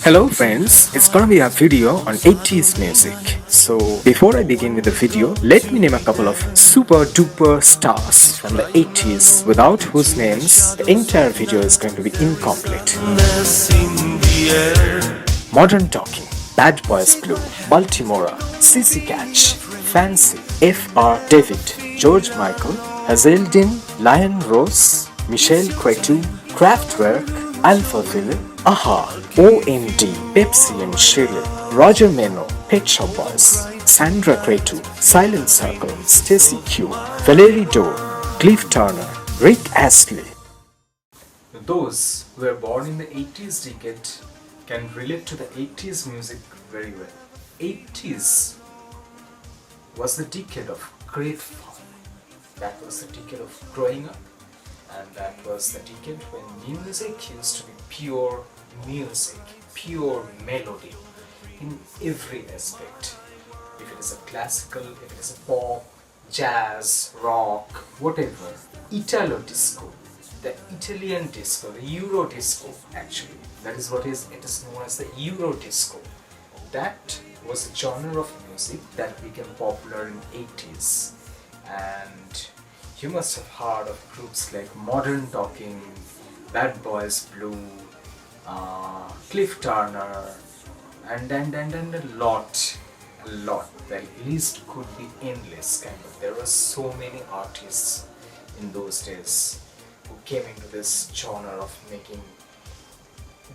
Hello friends, it's gonna be a video on 80s music. So before I begin with the video, let me name a couple of super duper stars from the 80s without whose names the entire video is going to be incomplete. Modern Talking, Bad Boys Blue, Baltimora, CC Catch, Fancy, F.R. David, George Michael, Hazeldin, Lion Rose, Michelle Cretu, Kraftwerk, Alphaville, Aha, OMD, Pepsi and Shirley, Roger Meno, Pet Shop Boys, Sandra Cretu, Silent Circle, Stacy Q, Valerie Dore, Cliff Turner, Rick Astley. Those who were born in the 80s decade can relate to the 80s music very well. 80s was the decade of great fun. That was the decade of growing up, and that was the decade when music used to be pure music, pure melody in every aspect. If it is a classical, if it is a pop, jazz, rock, whatever. Italo-disco, the Italian disco, the Euro disco actually. That is what it is known as the Euro disco. That was a genre of music that became popular in 80s, and you must have heard of groups like Modern Talking, Bad Boys Blue, Cliff Turner, and a lot. The list could be endless kind of. There were so many artists in those days who came into this genre of making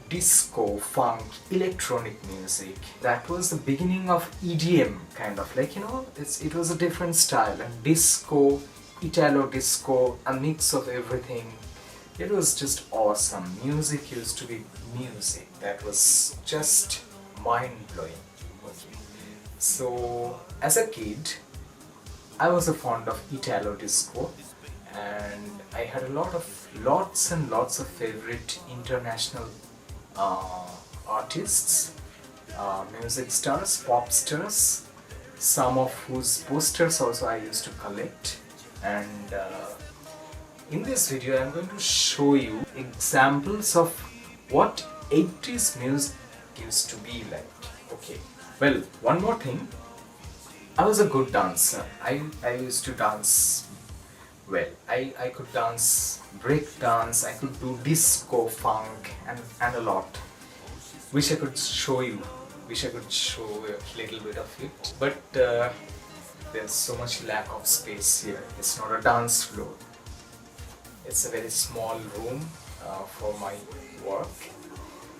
disco, funk, electronic music. That was the beginning of EDM kind of, like, it was a different style, and disco, Italo-disco, a mix of everything. It was just awesome. Music used to be music. That was just mind-blowing. Okay. So as a kid, I was fond of Italo-disco, and I had lots and lots of favorite international artists, music stars, pop stars, some of whose posters also I used to collect. And in this video I'm going to show you examples of what 80s music used to be like. Okay, well, one more thing, I was a good dancer. I used to dance well. I could dance break dance, I could do disco, funk, and a lot. Wish I could show you a little bit of it, but there's so much lack of space here. It's not a dance floor. It's a very small room for my work.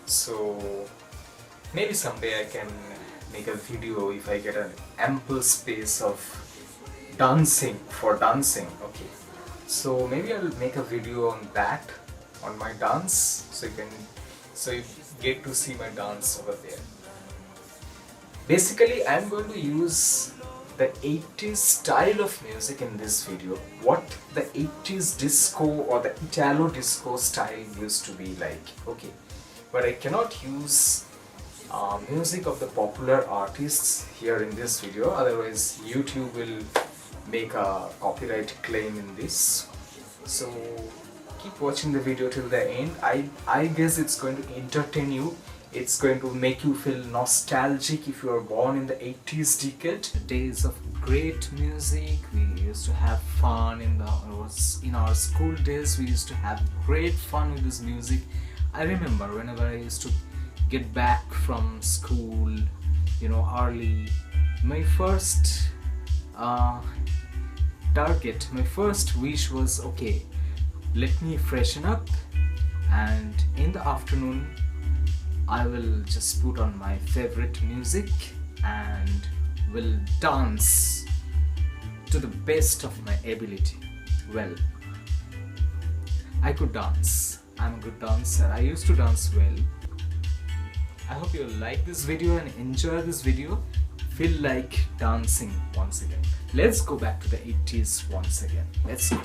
So maybe someday I can make a video if I get an ample space of dancing. Okay, so maybe I'll make a video on that, on my dance, so you get to see my dance over there. Basically, I'm going to use the 80s style of music in this video, what the 80s disco or the Italo-disco style used to be like. Okay, but I cannot use music of the popular artists here in this video, otherwise YouTube will make a copyright claim in this. So keep watching the video till the end. I guess it's going to entertain you. It's going to make you feel nostalgic if you are born in the 80s decade. The days of great music. We used to have fun in our school days. We used to have great fun with this music. I remember whenever I used to get back from school, early, my first target, my first wish was, okay, let me freshen up, and in the afternoon I will just put on my favorite music and will dance to the best of my ability. Well, I could dance. I'm a good dancer. I used to dance well. I hope you like this video and enjoy this video. Feel like dancing once again. Let's go back to the 80s once again. Let's go.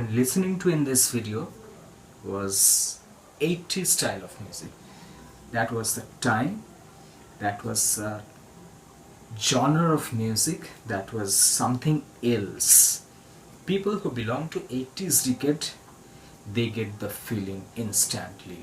been listening to in this video was 80s style of music. That was the time, that was a genre of music, that was something else. People who belong to 80s decade, they get the feeling instantly.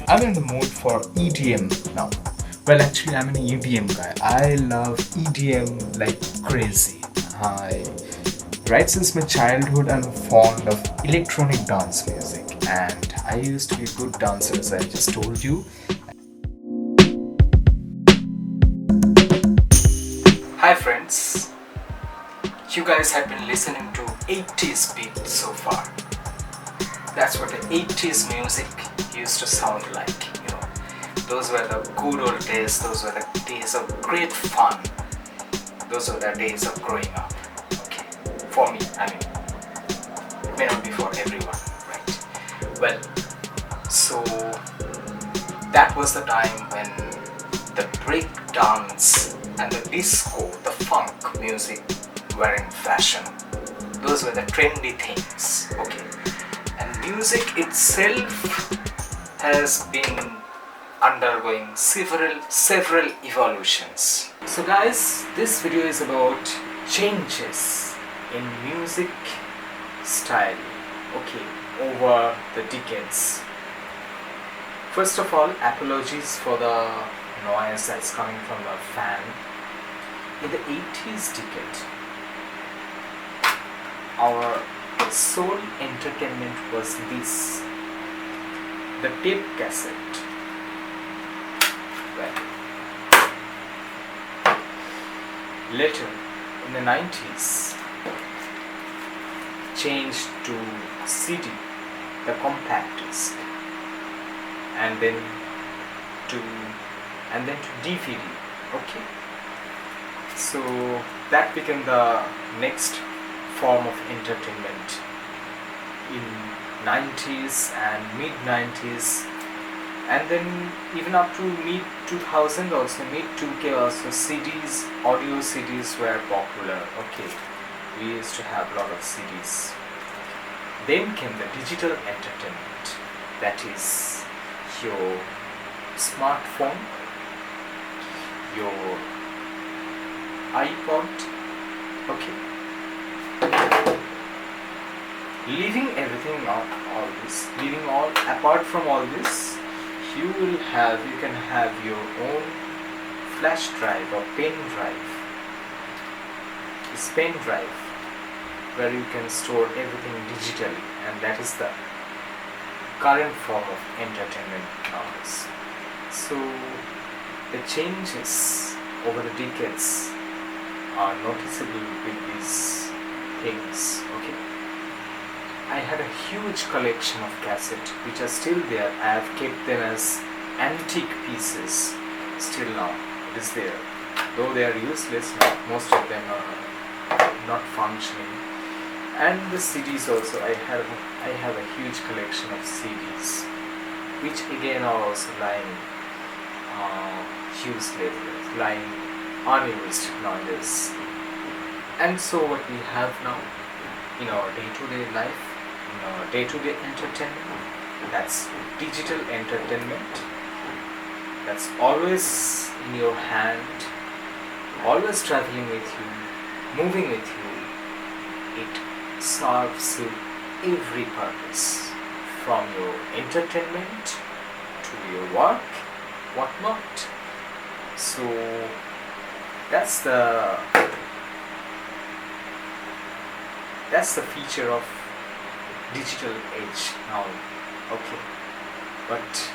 I'm in the mood for EDM now. Well, actually, I'm an EDM guy. I love EDM like crazy. Right since my childhood, I'm fond of electronic dance music, and I used to be a good dancer, as I just told you. Hi friends, you guys have been listening to 80s beat so far. That's what the 80s music used to sound like, you know. Those were the good old days, those were the days of great fun. Those were the days of growing up. Okay, for me, I mean, it may not be for everyone, right? Well, so that was the time when the break dance and the disco, the funk music were in fashion. Those were the trendy things, okay? Music itself has been undergoing several evolutions. So guys, this video is about changes in music style, okay, over the decades. First of all, apologies for the noise that's coming from the fan. In the 80s decade, our sole entertainment was this, the tape cassette. Well, later in the 90s, changed to CD, the compact disc, and then to DVD. Okay, so that became the next form of entertainment in 90s and mid 90s, and then even up to mid 2000, also mid 2K, also CDs, audio CDs were popular. Okay, we used to have a lot of CDs. Then came the digital entertainment, that is your smartphone, your iPod. Okay, leaving everything out, all this, apart from all this, you can have your own flash drive or pen drive. This pen drive where you can store everything digitally, and that is the current form of entertainment nowadays. So the changes over the decades are noticeable with these things. Okay, I had a huge collection of cassettes which are still there. I have kept them as antique pieces. Still now it is there, though they are useless now. Most of them are not functioning. And the CDs also, I have a huge collection of CDs which again are also lying useless, lying unused nowadays. And so what we have now in our day-to-day life, in our day-to-day entertainment, that's digital entertainment, that's always in your hand, always traveling with you, moving with you. It serves you every purpose, from your entertainment to your work, whatnot. So that's the feature of digital age now. Okay, but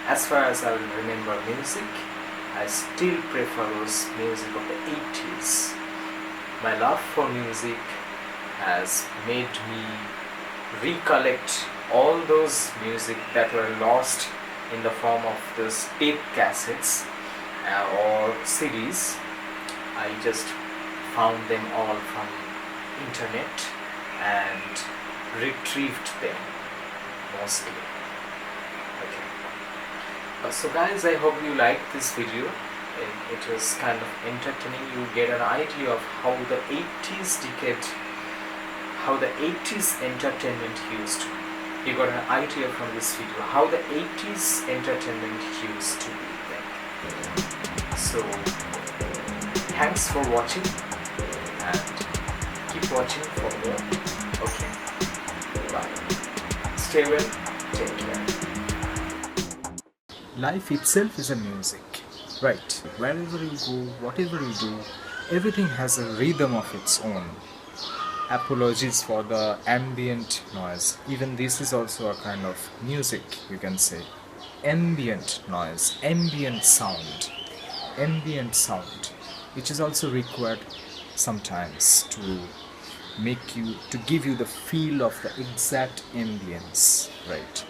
as far as I will remember music, I still prefer those music of the 80s. My love for music has made me recollect all those music that were lost in the form of those tape cassettes or CDs. I just found them all from internet and retrieved them mostly. Okay. So guys, I hope you liked this video. It was kind of entertaining. You get an idea of how the 80s decade, how the 80s entertainment used to be. You got an idea from this video how the 80s entertainment used to be then. So thanks for watching and keep watching for more. Okay, bye. Stay well, take care. Life itself is a music, right? Wherever you go, whatever you do, everything has a rhythm of its own. Apologies for the ambient noise. Even this is also a kind of music, you can say. Ambient noise, ambient sound, which is also required sometimes to give you the feel of the exact ambience, right?